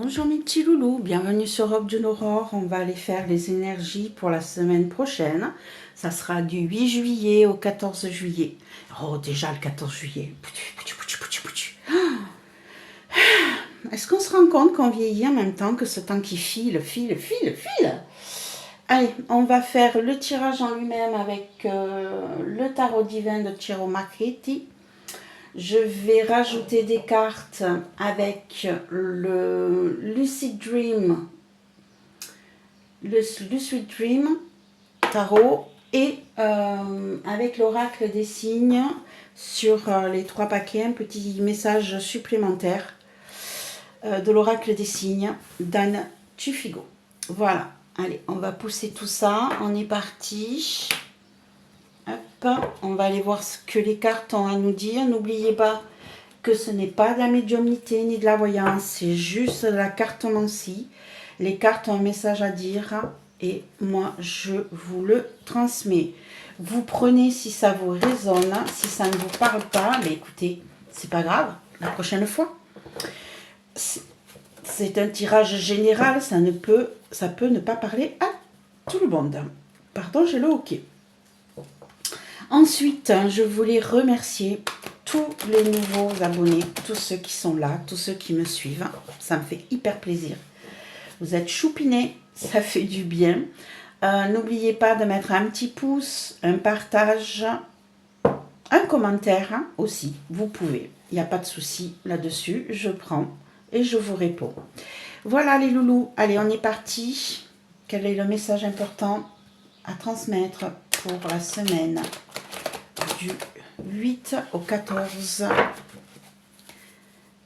Bonjour mes petits loulous, bienvenue sur Robe d'une Aurore. On va aller faire les énergies pour la semaine prochaine. Ça sera du 8 juillet au 14 juillet. Oh, déjà le 14 juillet. Est-ce qu'on se rend compte qu'on vieillit en même temps que ce temps qui file. Allez, on va faire le tirage en lui-même avec le tarot divin de Ciro Marchetti. Je vais rajouter des cartes avec le Lucid Dream, le Lucid Dream tarot et avec l'oracle des signes sur les 3 paquets, un petit message supplémentaire de l'oracle des signes d'Anne Tufigo. Voilà, allez, on va pousser tout ça, on est parti. Hop, on va aller voir ce que les cartes ont à nous dire. N'oubliez pas que ce n'est pas de la médiumnité ni de la voyance, c'est juste de la cartomancie. Les cartes ont un message à dire et moi je vous le transmets. Vous prenez si ça vous résonne, si ça ne vous parle pas, mais écoutez, c'est pas grave, la prochaine fois. C'est un tirage général, ça peut ne pas parler à tout le monde. Pardon, j'ai le hoquet. Ensuite, je voulais remercier tous les nouveaux abonnés, tous ceux qui sont là, tous ceux qui me suivent. Ça me fait hyper plaisir. Vous êtes choupinés, ça fait du bien. N'oubliez pas de mettre un petit pouce, un partage, un commentaire aussi. Vous pouvez, il n'y a pas de souci là-dessus. Je prends et je vous réponds. Voilà les loulous, allez on est parti. Quel est le message important à transmettre pour la semaine du 8 au 14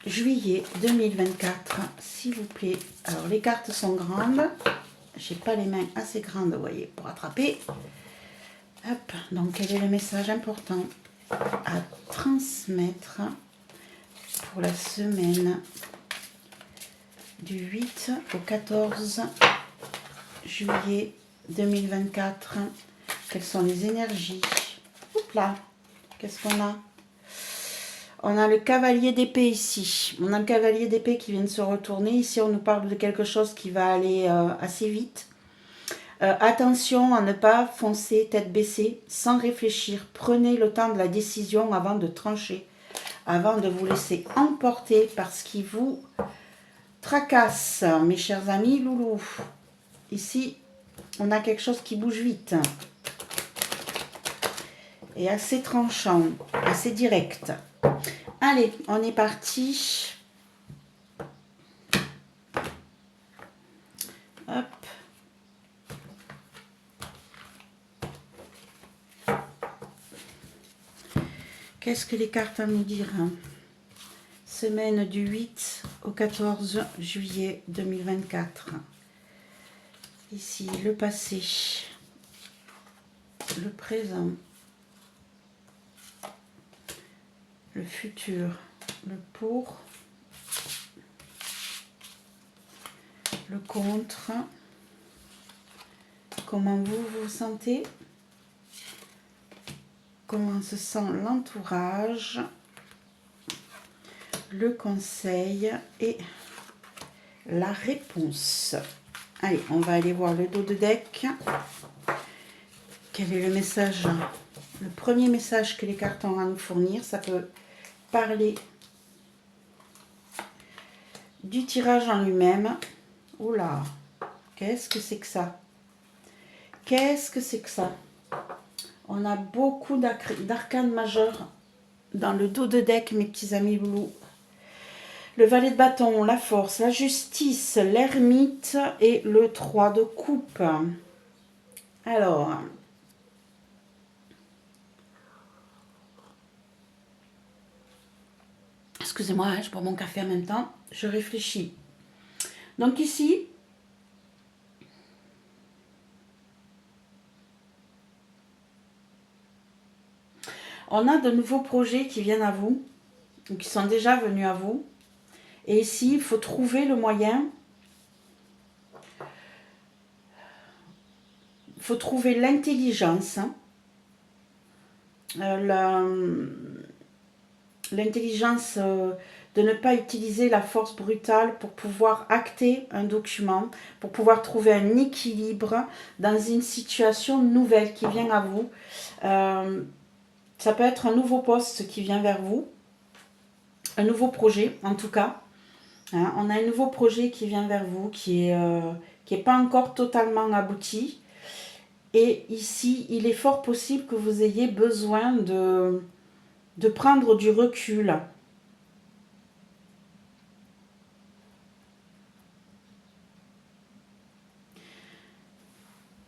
juillet 2024, s'il vous plaît. Alors, les cartes sont grandes. J'ai pas les mains assez grandes, vous voyez, pour attraper. Hop, donc quel est le message important à transmettre pour la semaine du 8 au 14 juillet 2024? Quelles sont les énergies? Oups là, qu'est-ce qu'on a? On a le cavalier d'épée ici. On a le cavalier d'épée qui vient de se retourner. Ici, on nous parle de quelque chose qui va aller assez vite. Attention à ne pas foncer tête baissée, sans réfléchir. Prenez le temps de la décision avant de trancher, avant de vous laisser emporter par ce qui vous tracasse, mes chers amis loulous. Ici, on a quelque chose qui bouge vite. Et assez tranchant, assez direct. Allez, on est parti. Hop. Qu'est-ce que les cartes à nous dire? Semaine du 8 au 14 juillet 2024. Ici, le passé, le présent, le futur, le pour, le contre. Comment vous vous sentez? Comment se sent l'entourage? Le conseil et la réponse. Allez, on va aller voir le dos de deck. Quel est le message? Le premier message que les cartes ont à nous fournir, ça peut parler du tirage en lui-même. Oula, qu'est-ce que c'est que ça? Qu'est-ce que c'est que ça? On a beaucoup d'arcanes majeurs dans le dos de deck, mes petits amis loulous. Le valet de bâton, la force, la justice, l'ermite et le 3 de coupe. Alors, excusez-moi, je bois mon café en même temps, je réfléchis. Donc ici, on a de nouveaux projets qui viennent à vous, ou qui sont déjà venus à vous. Et ici, il faut trouver le moyen, il faut trouver l'intelligence, l'intelligence de ne pas utiliser la force brutale pour pouvoir acter un document, pour pouvoir trouver un équilibre dans une situation nouvelle qui vient à vous. Ça peut être un nouveau poste qui vient vers vous, un nouveau projet en tout cas. Hein, on a un nouveau projet qui vient vers vous, qui est pas encore totalement abouti. Et ici, il est fort possible que vous ayez besoin de prendre du recul.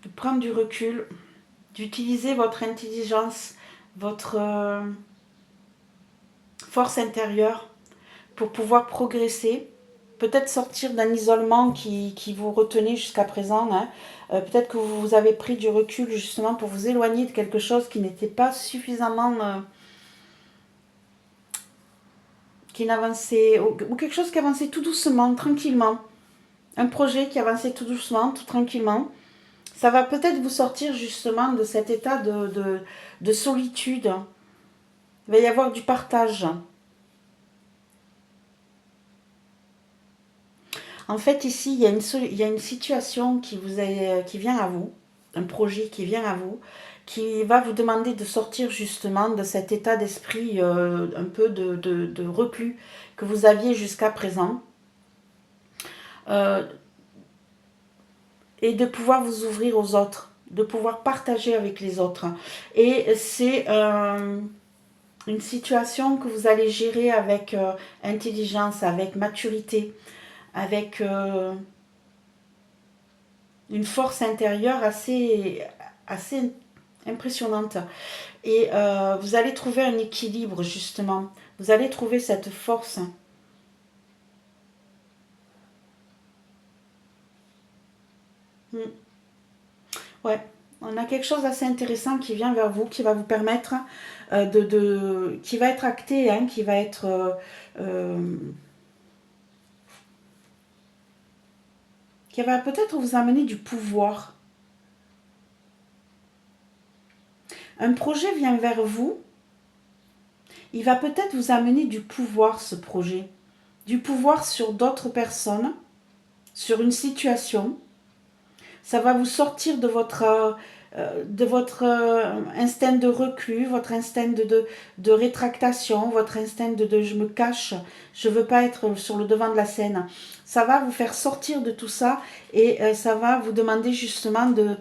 De prendre du recul, d'utiliser votre intelligence, votre force intérieure pour pouvoir progresser. Peut-être sortir d'un isolement qui vous retenait jusqu'à présent. Hein. Peut-être que vous avez pris du recul justement pour vous éloigner de quelque chose qui n'était pas suffisamment... qui n'avançait... Ou quelque chose qui avançait tout doucement, tranquillement. Un projet qui avançait tout doucement, tout tranquillement. Ça va peut-être vous sortir justement de cet état de solitude. Il va y avoir du partage. En fait, ici, il y a une situation qui vient à vous, un projet qui vient à vous, qui va vous demander de sortir justement de cet état d'esprit un peu de reclus que vous aviez jusqu'à présent. Et de pouvoir vous ouvrir aux autres, de pouvoir partager avec les autres. Et c'est une situation que vous allez gérer avec intelligence, avec maturité, avec une force intérieure assez impressionnante. Et vous allez trouver un équilibre, justement. Vous allez trouver cette force. Ouais, on a quelque chose d'assez intéressant qui vient vers vous, qui va vous permettre qui va être acté, hein, qui va être... qui va peut-être vous amener du pouvoir. Un projet vient vers vous, il va peut-être vous amener du pouvoir, ce projet. Du pouvoir sur d'autres personnes, sur une situation. Ça va vous sortir de votre instinct de reclus, votre instinct de rétractation, votre instinct de je me cache, je ne veux pas être sur le devant de la scène. Ça va vous faire sortir de tout ça et ça va vous demander justement de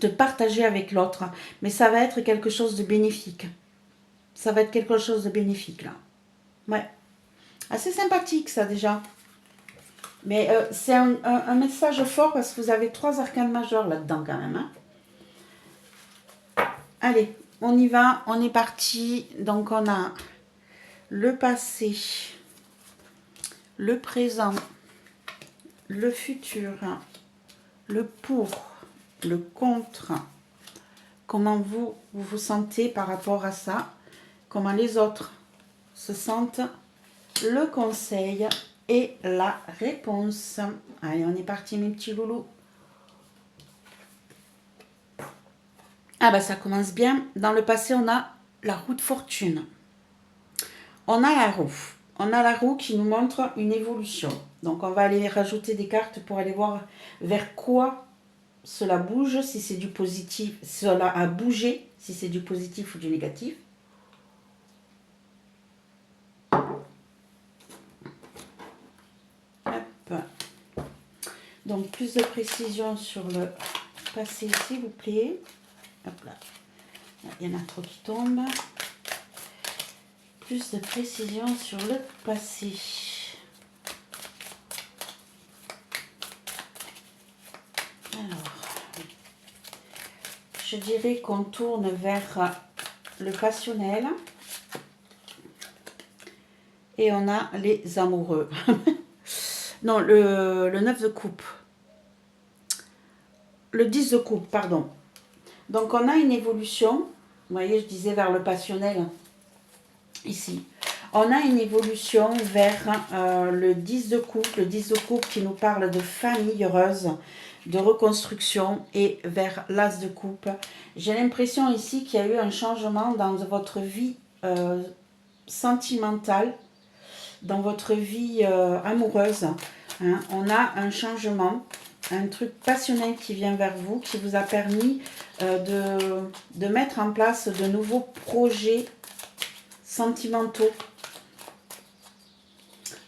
partager avec l'autre. Mais ça va être quelque chose de bénéfique. Ça va être quelque chose de bénéfique là. Ouais. Assez sympathique ça déjà. Mais c'est un message fort parce que vous avez 3 arcanes majeurs là-dedans quand même. Hein. Allez, on y va, on est parti. Donc on a le passé, le présent, le futur, le pour, le contre. Comment vous vous sentez par rapport à ça? Comment les autres se sentent? Le conseil et la réponse. Allez, on est parti mes petits loulous. Ah bah ça commence bien. Dans le passé, on a la roue de fortune. On a la roue. On a la roue qui nous montre une évolution. Donc on va aller rajouter des cartes pour aller voir vers quoi cela bouge, si c'est du positif, cela a bougé, si c'est du positif ou du négatif. Hop. Donc plus de précision sur le passé, s'il vous plaît. Hop là. Il y en a trop qui tombent. Plus de précision sur le passé. Alors, je dirais qu'on tourne vers le passionnel. Et on a les amoureux. Non, le 9 de coupe. Le 10 de coupe, pardon. Donc on a une évolution. Vous voyez, je disais vers le passionnel. Ici. On a une évolution vers le 10 de coupe. Le 10 de coupe qui nous parle de famille heureuse, de reconstruction et vers l'as de coupe. J'ai l'impression ici qu'il y a eu un changement dans votre vie sentimentale. dans votre vie amoureuse, hein, on a un changement, un truc passionnel qui vient vers vous, qui vous a permis de mettre en place de nouveaux projets sentimentaux.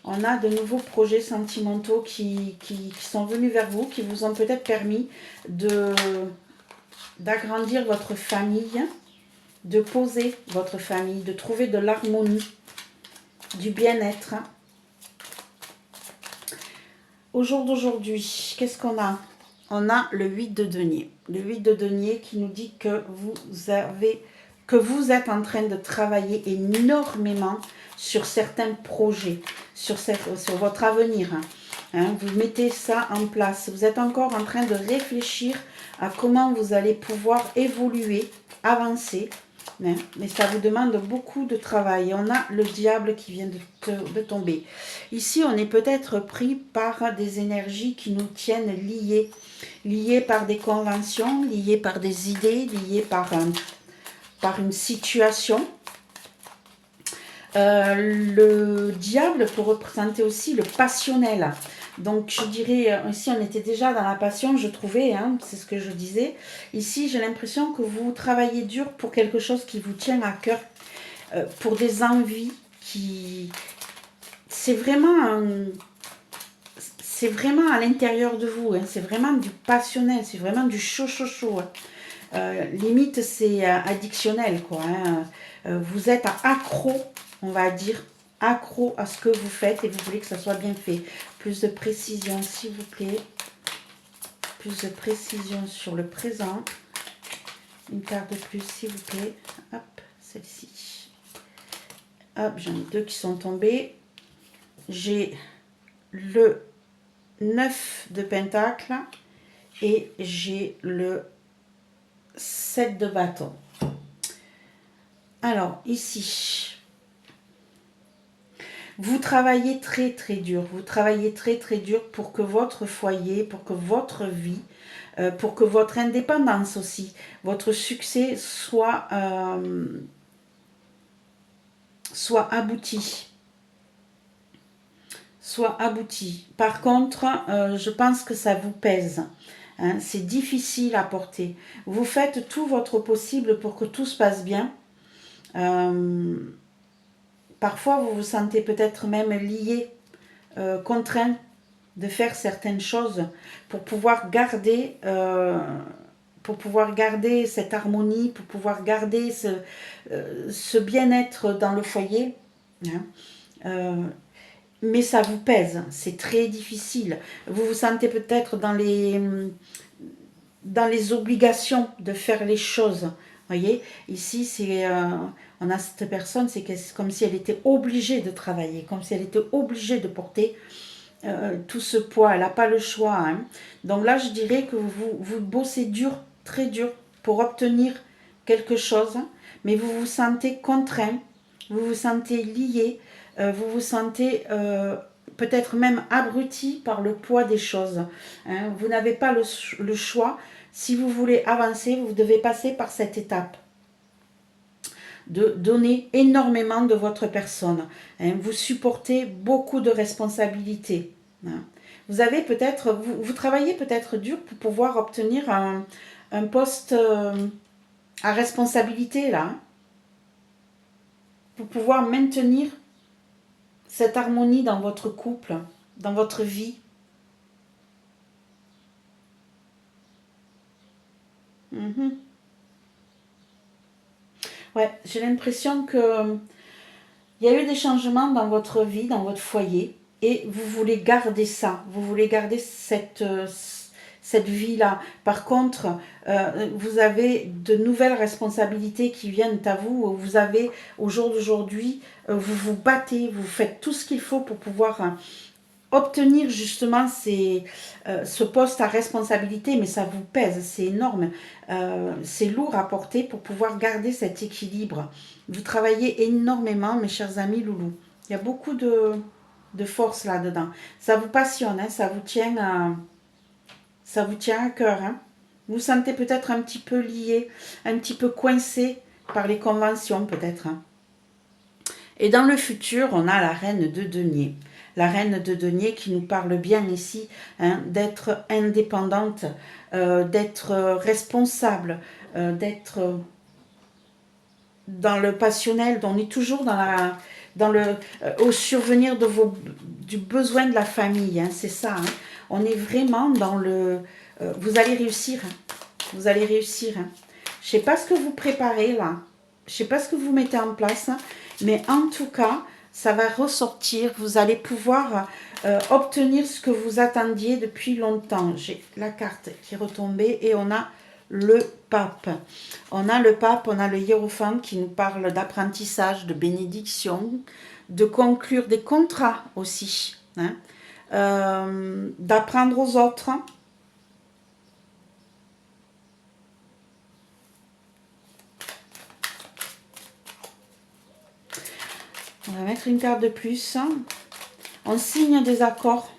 On a de nouveaux projets sentimentaux qui sont venus vers vous, qui vous ont peut-être permis d'agrandir votre famille, de poser votre famille, de trouver de l'harmonie, du bien-être. Au jour d'aujourd'hui, qu'est-ce qu'on a? On a le 8 de denier. Le 8 de denier qui nous dit que vous êtes en train de travailler énormément sur certains projets, sur votre avenir. Hein, vous mettez ça en place. Vous êtes encore en train de réfléchir à comment vous allez pouvoir évoluer, avancer. Hein, mais ça vous demande beaucoup de travail. On a le diable qui vient de tomber. Ici, on est peut-être pris par des énergies qui nous tiennent liés par des conventions, liés par des idées, liés par une situation. Le diable peut représenter aussi le passionnel. Donc je dirais, ici on était déjà dans la passion, je trouvais, hein, c'est ce que je disais. Ici j'ai l'impression que vous travaillez dur pour quelque chose qui vous tient à cœur, pour des envies qui... C'est vraiment à l'intérieur de vous, hein, c'est vraiment du passionnel, c'est vraiment du chaud. Limite c'est addictionnel, quoi. Hein. Vous êtes accro, on va dire, accro à ce que vous faites et vous voulez que ça soit bien fait. Plus de précision, s'il vous plaît. Plus de précision sur le présent. Une carte de plus, s'il vous plaît. Hop, celle-ci. Hop, j'en ai deux qui sont tombés. J'ai le 9 de pentacle et j'ai le 7 de bâton. Alors, ici, vous travaillez très dur. Vous travaillez très dur pour que votre foyer, pour que votre vie, pour que votre indépendance aussi, votre succès soit abouti. Par contre, je pense que ça vous pèse. Hein, c'est difficile à porter. Vous faites tout votre possible pour que tout se passe bien. Parfois, vous vous sentez peut-être même lié, contraint de faire certaines choses pour pouvoir garder cette harmonie, pour pouvoir garder ce bien-être dans le foyer. Hein. Mais ça vous pèse, c'est très difficile. Vous vous sentez peut-être dans les obligations de faire les choses. Voyez, ici, on a cette personne, c'est comme si elle était obligée de travailler, comme si elle était obligée de porter tout ce poids. Elle n'a pas le choix. Hein. Donc là, je dirais que vous bossez dur, très dur, pour obtenir quelque chose, mais vous vous sentez contraint, vous vous sentez lié, vous vous sentez peut-être même abruti par le poids des choses. Hein. Vous n'avez pas le choix. Si vous voulez avancer, vous devez passer par cette étape de donner énormément de votre personne. Hein. Vous supportez beaucoup de responsabilités. Hein. Vous avez peut-être, vous travaillez peut-être dur pour pouvoir obtenir un poste à responsabilité là. Hein. Pour pouvoir maintenir cette harmonie dans votre couple, dans votre vie. Ouais, j'ai l'impression que il y a eu des changements dans votre vie, dans votre foyer, et vous voulez garder ça, vous voulez garder cette vie-là. Par contre, vous avez de nouvelles responsabilités qui viennent à vous. Vous avez, au jour d'aujourd'hui, vous vous battez, vous faites tout ce qu'il faut pour pouvoir obtenir justement ce poste à responsabilité, mais ça vous pèse, c'est énorme, c'est lourd à porter pour pouvoir garder cet équilibre. Vous travaillez énormément, mes chers amis loulous. Il y a beaucoup de force là-dedans. Ça vous passionne, hein, ça vous tient à cœur. Hein. Vous vous sentez peut-être un petit peu lié, un petit peu coincé par les conventions peut-être. Hein. Et dans le futur, on a la reine de denier. La reine de denier qui nous parle bien ici, hein, d'être indépendante, d'être responsable, d'être dans le passionnel. On est toujours au survenir du besoin de la famille. Hein, c'est ça. Hein. On est vraiment dans le... vous allez réussir. Hein, vous allez réussir. Hein. Je ne sais pas ce que vous préparez là. Je ne sais pas ce que vous mettez en place. Hein, mais en tout cas, ça va ressortir. Vous allez pouvoir obtenir ce que vous attendiez depuis longtemps. J'ai la carte qui est retombée et on a le pape. On a le pape, on a le hiérophante qui nous parle d'apprentissage, de bénédiction, de conclure des contrats aussi. Hein, d'apprendre aux autres. On va mettre une carte de plus. On signe des accords.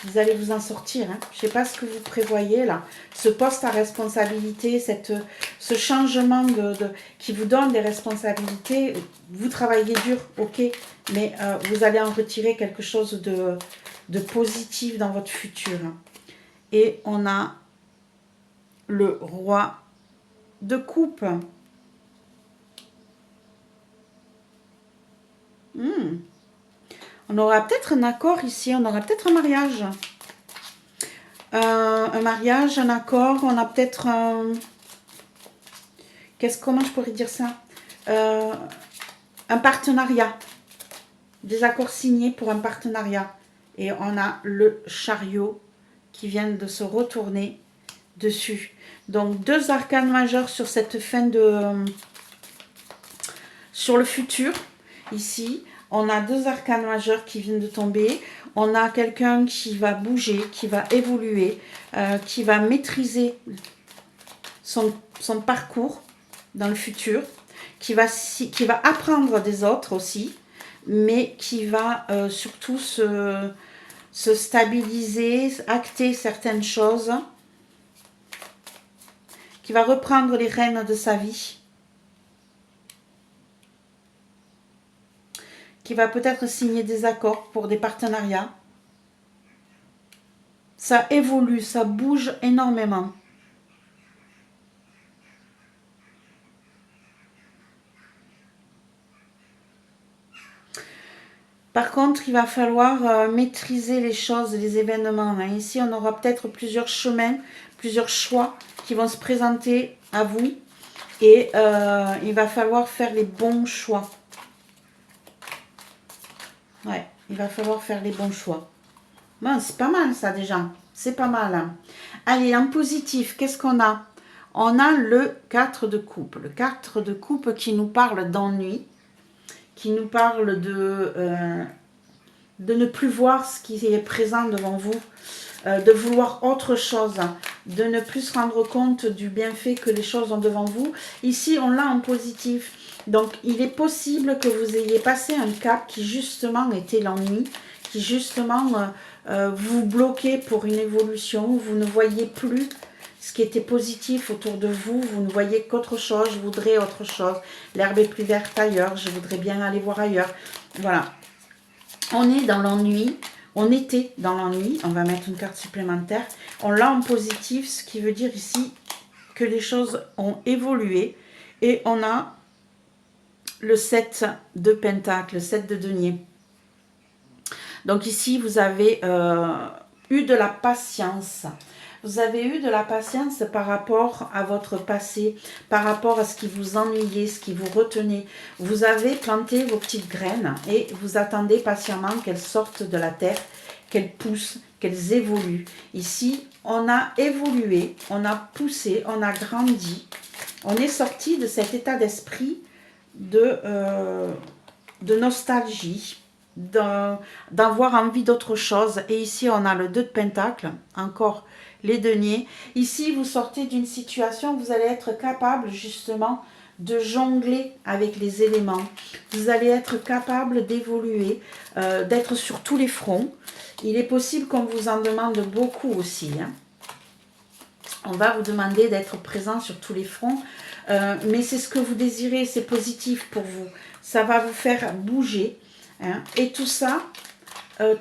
Vous allez vous en sortir. Hein. Je ne sais pas ce que vous prévoyez là. Ce poste à responsabilité, ce changement qui vous donne des responsabilités. Vous travaillez dur, ok. Mais vous allez en retirer quelque chose de positif dans votre futur. Et on a le roi de coupe. On aura peut-être un accord ici, on aura peut-être un mariage. Un mariage, un accord, on a peut-être un... Comment je pourrais dire ça? Un partenariat. Des accords signés pour un partenariat. Et on a le chariot qui vient de se retourner dessus. Donc, 2 arcanes majeurs sur cette fin de... sur le futur, ici. On a 2 arcanes majeurs qui viennent de tomber. On a quelqu'un qui va bouger, qui va évoluer, qui va maîtriser son parcours dans le futur, qui va apprendre des autres aussi, mais qui va surtout se stabiliser, acter certaines choses, qui va reprendre les rênes de sa vie, qui va peut-être signer des accords pour des partenariats. Ça évolue, ça bouge énormément. Par contre, il va falloir maîtriser les choses, les événements. Hein. Ici, on aura peut-être plusieurs chemins, plusieurs choix qui vont se présenter à vous. Et il va falloir faire les bons choix. Ouais, il va falloir faire les bons choix. Bon, c'est pas mal ça déjà. C'est pas mal. Hein. Allez, en positif, qu'est-ce qu'on a? On a le 4 de coupe. Le 4 de coupe qui nous parle d'ennui, qui nous parle de ne plus voir ce qui est présent devant vous, de vouloir autre chose, de ne plus se rendre compte du bienfait que les choses ont devant vous. Ici, on l'a en positif. Donc, il est possible que vous ayez passé un cap qui justement était l'ennui, qui justement vous bloquait pour une évolution. Vous ne voyez plus ce qui était positif autour de vous. Vous ne voyez qu'autre chose, je voudrais autre chose. L'herbe est plus verte ailleurs, je voudrais bien aller voir ailleurs. Voilà. On est dans l'ennui. On était dans l'ennui. On va mettre une carte supplémentaire. On l'a en positif, ce qui veut dire ici que les choses ont évolué. Et on a le 7 de pentacle, le 7 de denier. Donc ici, vous avez eu de la patience. Vous avez eu de la patience par rapport à votre passé, par rapport à ce qui vous ennuyait, ce qui vous retenait. Vous avez planté vos petites graines et vous attendez patiemment qu'elles sortent de la terre, qu'elles poussent, qu'elles évoluent. Ici, on a évolué, on a poussé, on a grandi. On est sorti de cet état d'esprit de nostalgie, d'avoir envie d'autre chose. Et ici, on a le 2 de pentacle, encore les deniers. Ici, vous sortez d'une situation où vous allez être capable justement de jongler avec les éléments. Vous allez être capable d'évoluer, d'être sur tous les fronts. Il est possible qu'on vous en demande beaucoup aussi. Hein. On va vous demander d'être présent sur tous les fronts. Mais c'est ce que vous désirez, c'est positif pour vous. Ça va vous faire bouger. Hein, et tout ça,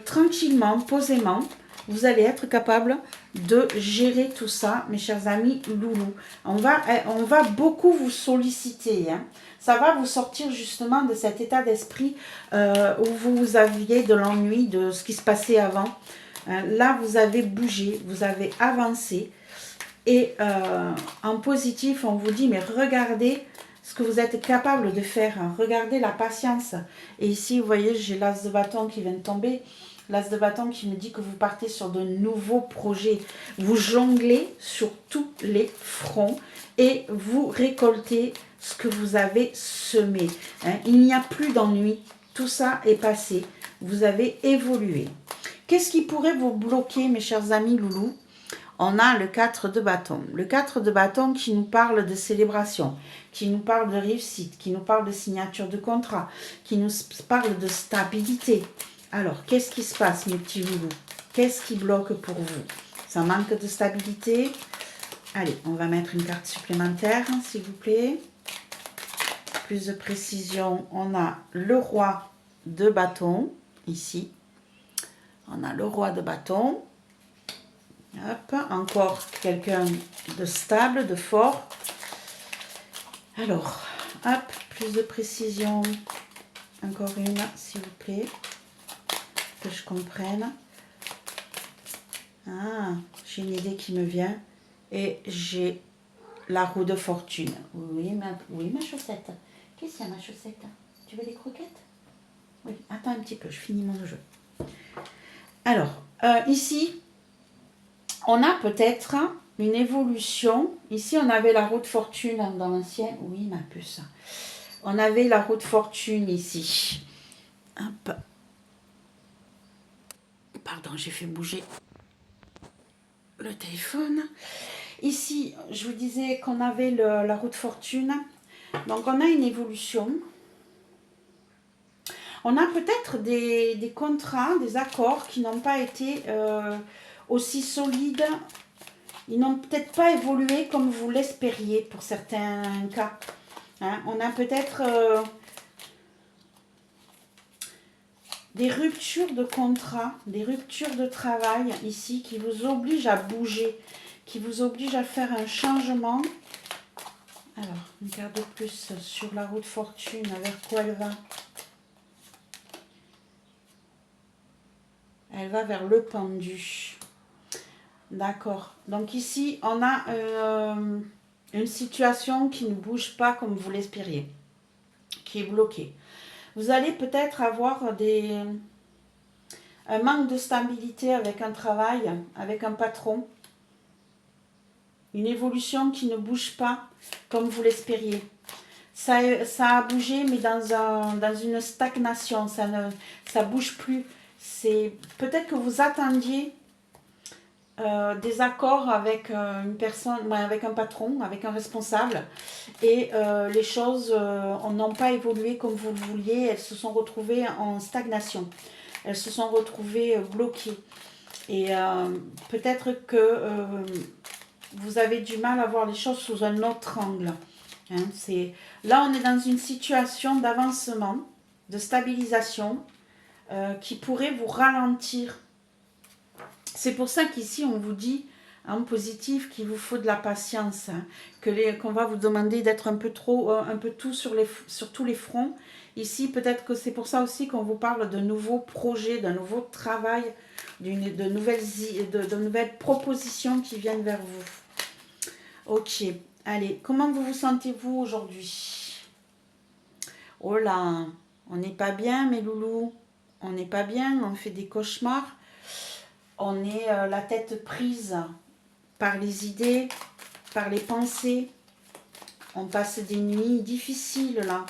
tranquillement, posément, vous allez être capable de gérer tout ça, mes chers amis loulous. On va beaucoup vous solliciter. Hein. Ça va vous sortir justement de cet état d'esprit où vous aviez de l'ennui de ce qui se passait avant. Là, vous avez bougé, vous avez avancé. Et en positif, on vous dit, mais regardez ce que vous êtes capable de faire. Hein. Regardez la patience. Et ici, vous voyez, j'ai l'as de bâton qui vient de tomber. L'as de bâton qui me dit que vous partez sur de nouveaux projets. Vous jonglez sur tous les fronts et vous récoltez ce que vous avez semé. Hein. Il n'y a plus d'ennui. Tout ça est passé. Vous avez évolué. Qu'est-ce qui pourrait vous bloquer, mes chers amis loulous? On a le 4 de bâton. Le 4 de bâton qui nous parle de célébration, qui nous parle de réussite, qui nous parle de signature de contrat, qui nous parle de stabilité. Alors, qu'est-ce qui se passe, mes petits loulous? Qu'est-ce qui bloque pour vous? Ça manque de stabilité. Allez, on va mettre une carte supplémentaire, s'il vous plaît. Plus de précision, on a le roi de bâton, ici. On a le roi de bâton. Hop, encore quelqu'un de stable, de fort. Alors, hop, plus de précision. Encore une, s'il vous plaît. Que je comprenne. Ah, j'ai une idée qui me vient. Et j'ai la roue de fortune. Oui, ma chaussette. Qu'est-ce qu'il y a, ma chaussette? Tu veux des croquettes? Oui, attends un petit peu, je finis mon jeu. Alors, ici, on a peut-être une évolution. Ici, on avait la roue de fortune dans l'ancien. Oui, ma puce. On avait la roue de fortune ici. Hop. Pardon, j'ai fait bouger le téléphone. Ici, je vous disais qu'on avait la roue de fortune. Donc, on a une évolution. On a peut-être des contrats, des accords qui n'ont pas été aussi solides. Ils n'ont peut-être pas évolué comme vous l'espériez pour certains cas. Hein, on a peut-être des ruptures de contrat, des ruptures de travail ici qui vous obligent à bouger, qui vous obligent à faire un changement. Alors, une carte de plus sur la roue de fortune, vers quoi elle va? Elle va vers le pendu. D'accord. Donc ici, on a une situation qui ne bouge pas comme vous l'espériez, qui est bloquée. Vous allez peut-être avoir un manque de stabilité avec un travail, avec un patron. Une évolution qui ne bouge pas comme vous l'espériez. Ça a bougé, mais dans une stagnation. Ça ne bouge plus. Peut-être que vous attendiez des accords avec une personne, avec un patron, avec un responsable, et les choses n'ont pas évolué comme vous le vouliez. Elles se sont retrouvées en stagnation. Elles se sont retrouvées bloquées. Et peut-être que vous avez du mal à voir les choses sous un autre angle. Hein, là, on est dans une situation d'avancement, de stabilisation qui pourrait vous ralentir. C'est pour ça qu'ici, on vous dit en positif qu'il vous faut de la patience, hein, qu'on va vous demander d'être un peu tout sur tous les fronts. Ici, peut-être que c'est pour ça aussi qu'on vous parle de nouveaux projets, d'un nouveau travail, de nouvelles propositions qui viennent vers vous. Ok, allez, comment vous sentez-vous aujourd'hui? Oh là, on n'est pas bien, mes loulous. On n'est pas bien, on fait des cauchemars. On est la tête prise par les idées, par les pensées. On passe des nuits difficiles là.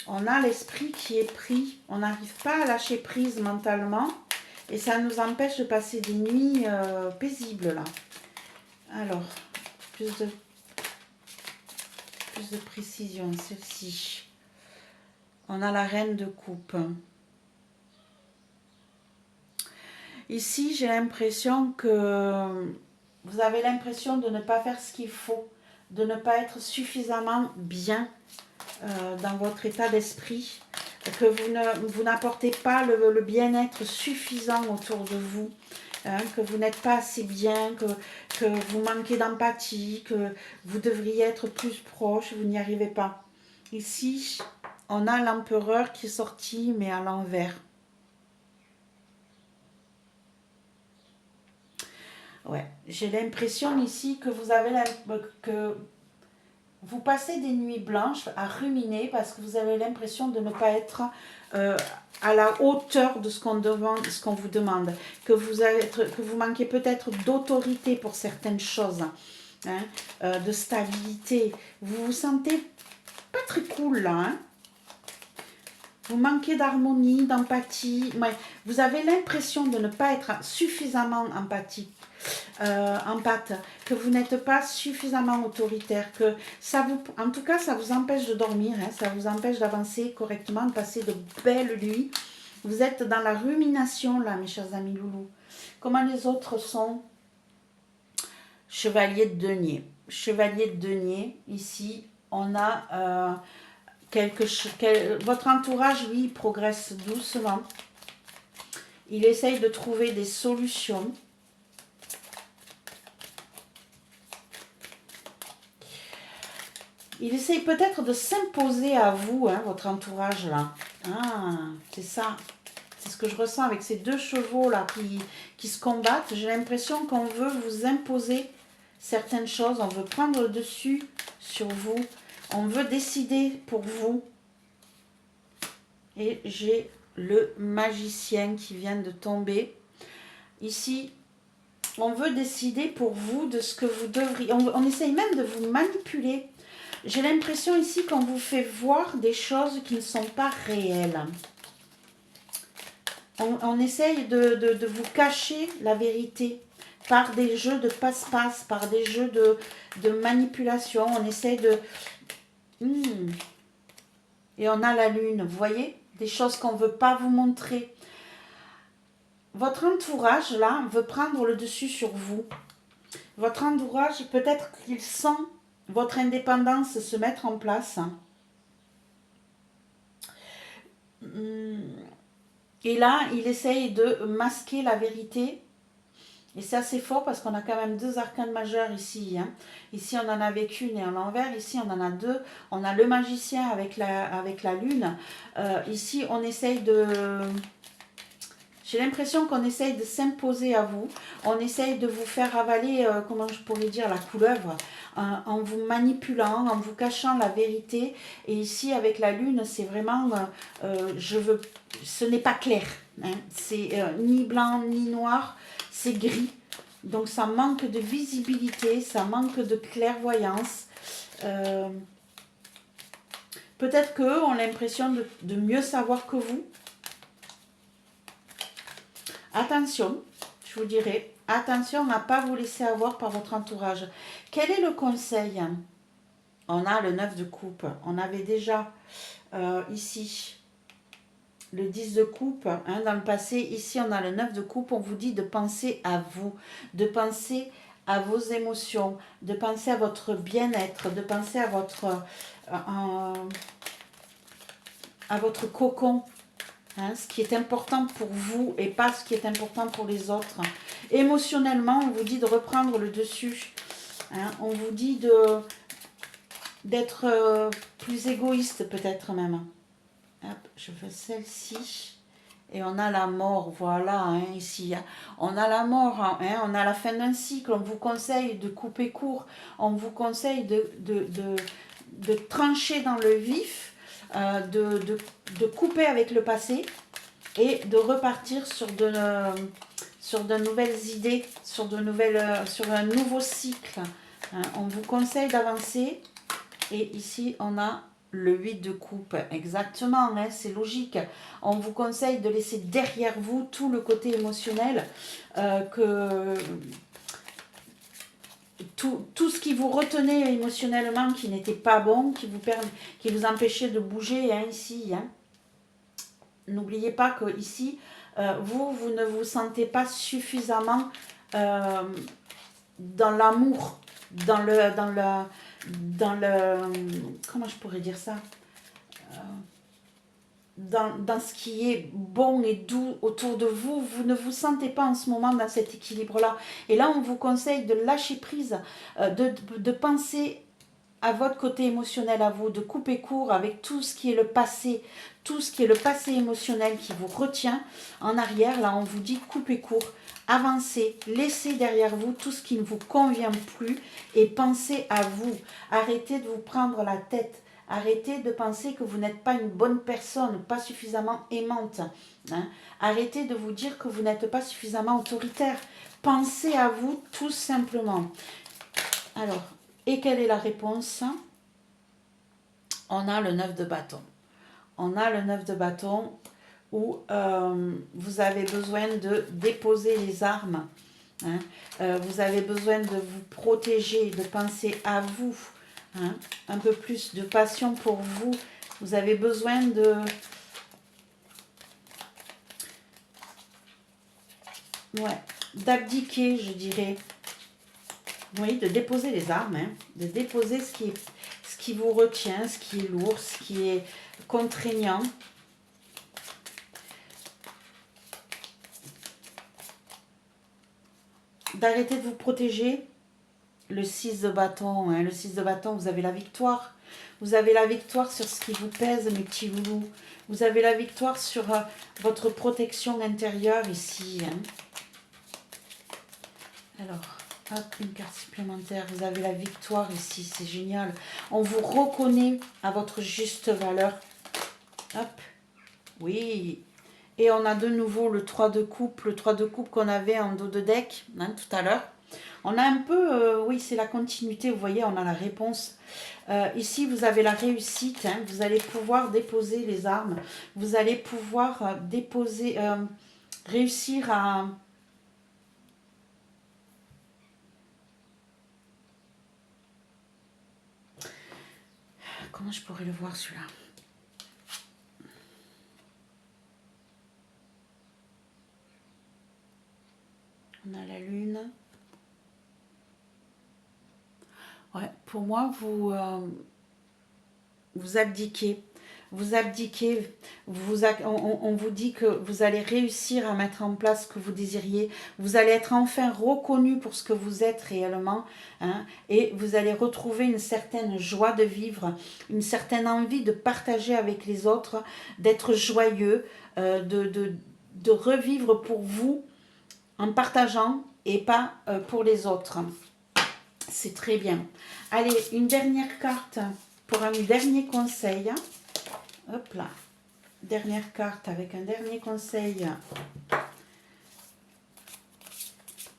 On a l'esprit qui est pris. On n'arrive pas à lâcher prise mentalement. Et ça nous empêche de passer des nuits paisibles là. Alors, plus de précision, celle-ci. On a la reine de coupe. Ici, j'ai l'impression que vous avez l'impression de ne pas faire ce qu'il faut, de ne pas être suffisamment bien dans votre état d'esprit, que vous n'apportez pas le bien-être suffisant autour de vous, hein, que vous n'êtes pas assez bien, que vous manquez d'empathie, que vous devriez être plus proche, vous n'y arrivez pas. Ici, on a l'empereur qui est sorti, mais à l'envers. Ouais, j'ai l'impression ici que que vous passez des nuits blanches à ruminer parce que vous avez l'impression de ne pas être euh, à la hauteur de ce qu'on demande, ce qu'on vous demande, que que vous manquez peut-être d'autorité pour certaines choses, hein, de stabilité. Vous vous sentez pas très cool là, hein. Vous manquez d'harmonie, d'empathie. Ouais, vous avez l'impression de ne pas être suffisamment empathique. Empathe, que vous n'êtes pas suffisamment autoritaire, que ça vous, en tout cas, ça vous empêche de dormir, hein, ça vous empêche d'avancer correctement, de passer de belles nuits. Vous êtes dans la rumination là, mes chers amis loulous. Comment les autres sont? Chevalier de denier. Chevalier de denier, ici, on a votre entourage, lui, progresse doucement. Il essaye de trouver des solutions. Il essaye peut-être de s'imposer à vous, hein, votre entourage là. Ah, c'est ça. C'est ce que je ressens avec ces deux chevaux là qui se combattent. J'ai l'impression qu'on veut vous imposer certaines choses. On veut prendre le dessus sur vous. On veut décider pour vous. Et j'ai le magicien qui vient de tomber. Ici, on veut décider pour vous de ce que vous devriez. On essaye même de vous manipuler. J'ai l'impression ici qu'on vous fait voir des choses qui ne sont pas réelles. On essaye de vous cacher la vérité par des jeux de passe-passe, par des jeux de manipulation. On essaye de... Et on a la lune, vous voyez? Des choses qu'on ne veut pas vous montrer. Votre entourage, là, veut prendre le dessus sur vous. Votre entourage, peut-être qu'il sent votre indépendance se mettre en place. Et là, il essaye de masquer la vérité. Et c'est assez fort parce qu'on a quand même deux arcanes majeures ici. Hein. Ici, on en avait qu'une et à l'envers. Ici, on en a deux. On a le magicien avec la lune. Ici, on essaye de... J'ai l'impression qu'on essaye de s'imposer à vous. On essaye de vous faire avaler, comment je pourrais dire, la couleuvre, en vous manipulant, en vous cachant la vérité. Et ici, avec la lune, c'est vraiment, ce n'est pas clair. Hein. C'est ni blanc ni noir, c'est gris. Donc ça manque de visibilité, ça manque de clairvoyance. Peut-être qu'eux ont l'impression de mieux savoir que vous. Attention, je vous dirais, attention à ne pas vous laisser avoir par votre entourage. Quel est le conseil? On a le 9 de coupe. On avait déjà ici le 10 de coupe hein, dans le passé. Ici, on a le 9 de coupe. On vous dit de penser à vous, de penser à vos émotions, de penser à votre bien-être, de penser à votre cocon. Hein, ce qui est important pour vous et pas ce qui est important pour les autres. Émotionnellement, on vous dit de reprendre le dessus. Hein, on vous dit d'être plus égoïste peut-être même. Hop, je fais celle-ci. Et on a la mort, voilà, hein, ici. On a la mort, hein, on a la fin d'un cycle. On vous conseille de couper court. On vous conseille de trancher dans le vif. De couper avec le passé et de repartir sur de nouvelles idées, sur un nouveau cycle. Hein, on vous conseille d'avancer et ici on a le 8 de coupe, exactement, hein, c'est logique. On vous conseille de laisser derrière vous tout le côté émotionnel tout ce qui vous retenait émotionnellement, qui n'était pas bon, qui vous empêchait de bouger, hein, ici. Hein. N'oubliez pas que ici, vous ne vous sentez pas suffisamment dans l'amour, comment je pourrais dire ça, dans ce qui est bon et doux autour de vous, vous ne vous sentez pas en ce moment dans cet équilibre-là. Et là, on vous conseille de lâcher prise, de penser à votre côté émotionnel à vous, de couper court avec tout ce qui est le passé, tout ce qui est le passé émotionnel qui vous retient en arrière. Là, on vous dit coupez court, avancez, laissez derrière vous tout ce qui ne vous convient plus et pensez à vous. Arrêtez de vous prendre la tête. Arrêtez de penser que vous n'êtes pas une bonne personne, pas suffisamment aimante. Hein. Arrêtez de vous dire que vous n'êtes pas suffisamment autoritaire. Pensez à vous tout simplement. Alors, et quelle est la réponse? On a le 9 de bâton. On a le 9 de bâton où vous avez besoin de déposer les armes. Hein. Vous avez besoin de vous protéger, de penser à vous. Hein. Un peu plus de passion pour vous. Vous avez besoin de... Ouais, d'abdiquer, je dirais. Oui, de déposer les armes, hein, de déposer ce qui vous retient, ce qui est lourd, ce qui est contraignant. D'arrêter de vous protéger. Le 6 de bâton, hein, le 6 de bâton, vous avez la victoire. Vous avez la victoire sur ce qui vous pèse, mes petits loulous. Vous avez la victoire sur votre protection intérieure ici. Hein. Alors... Hop, une carte supplémentaire. Vous avez la victoire ici, c'est génial. On vous reconnaît à votre juste valeur. Hop, oui. Et on a de nouveau le 3 de coupe, le 3 de coupe qu'on avait en dos de deck hein, tout à l'heure. On a un peu, oui, c'est la continuité, vous voyez, on a la réponse. Ici, vous avez la réussite. Hein, vous allez pouvoir déposer les armes. Vous allez pouvoir déposer, réussir à... Comment je pourrais le voir celui-là? On a la lune. Ouais, pour moi, vous abdiquez. Vous abdiquez. On vous dit que vous allez réussir à mettre en place ce que vous désiriez. Vous allez être enfin reconnu pour ce que vous êtes réellement. Hein, et vous allez retrouver une certaine joie de vivre, une certaine envie de partager avec les autres, d'être joyeux, de revivre pour vous en partageant et pas pour les autres. C'est très bien. Allez, une dernière carte pour un dernier conseil. Hop là. Dernière carte avec un dernier conseil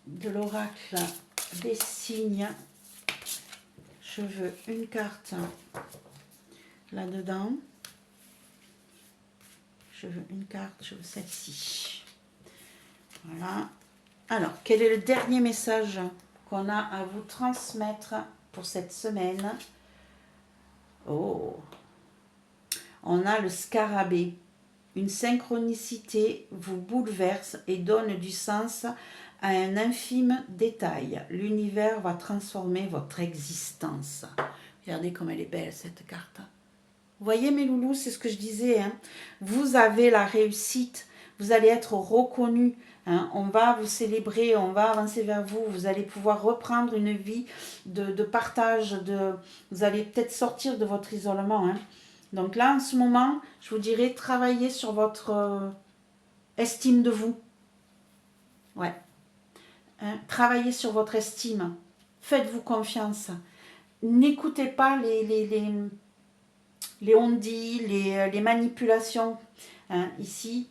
de l'oracle des signes. Je veux une carte là-dedans. Je veux une carte, je veux celle-ci. Voilà. Alors, quel est le dernier message qu'on a à vous transmettre pour cette semaine? Oh, on a le scarabée. Une synchronicité vous bouleverse et donne du sens à un infime détail. L'univers va transformer votre existence. Regardez comme elle est belle cette carte. Vous voyez mes loulous, c'est ce que je disais. Hein. Vous avez la réussite. Vous allez être reconnu. Hein. On va vous célébrer, on va avancer vers vous. Vous allez pouvoir reprendre une vie de partage. Vous allez peut-être sortir de votre isolement. Hein. Donc là, en ce moment, je vous dirais, travaillez sur votre estime de vous. Ouais. Hein, travaillez sur votre estime. Faites-vous confiance. N'écoutez pas les on-dit, les manipulations. Hein, ici,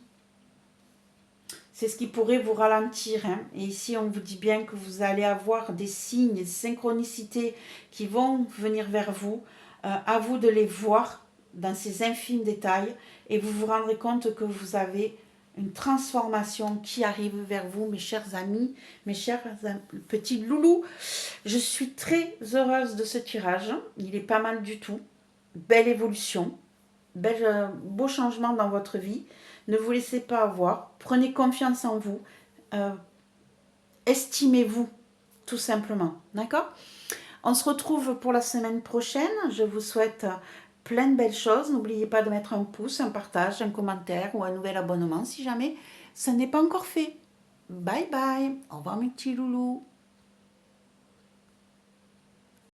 c'est ce qui pourrait vous ralentir. Hein. Et ici, on vous dit bien que vous allez avoir des signes, des synchronicités qui vont venir vers vous. À vous de les voir dans ces infimes détails et vous vous rendrez compte que vous avez une transformation qui arrive vers vous, mes chers amis, mes chers petits loulous. Je suis très heureuse de ce tirage. Il est pas mal du tout. Belle évolution, beau changement dans votre vie. Ne vous laissez pas avoir. Prenez confiance en vous. Estimez-vous, tout tout simplement. D'accord? On se retrouve pour la semaine prochaine. Je vous souhaite plein de belles choses. N'oubliez pas de mettre un pouce, un partage, un commentaire ou un nouvel abonnement si jamais ça n'est pas encore fait. Bye bye. Au revoir mes petits loulous.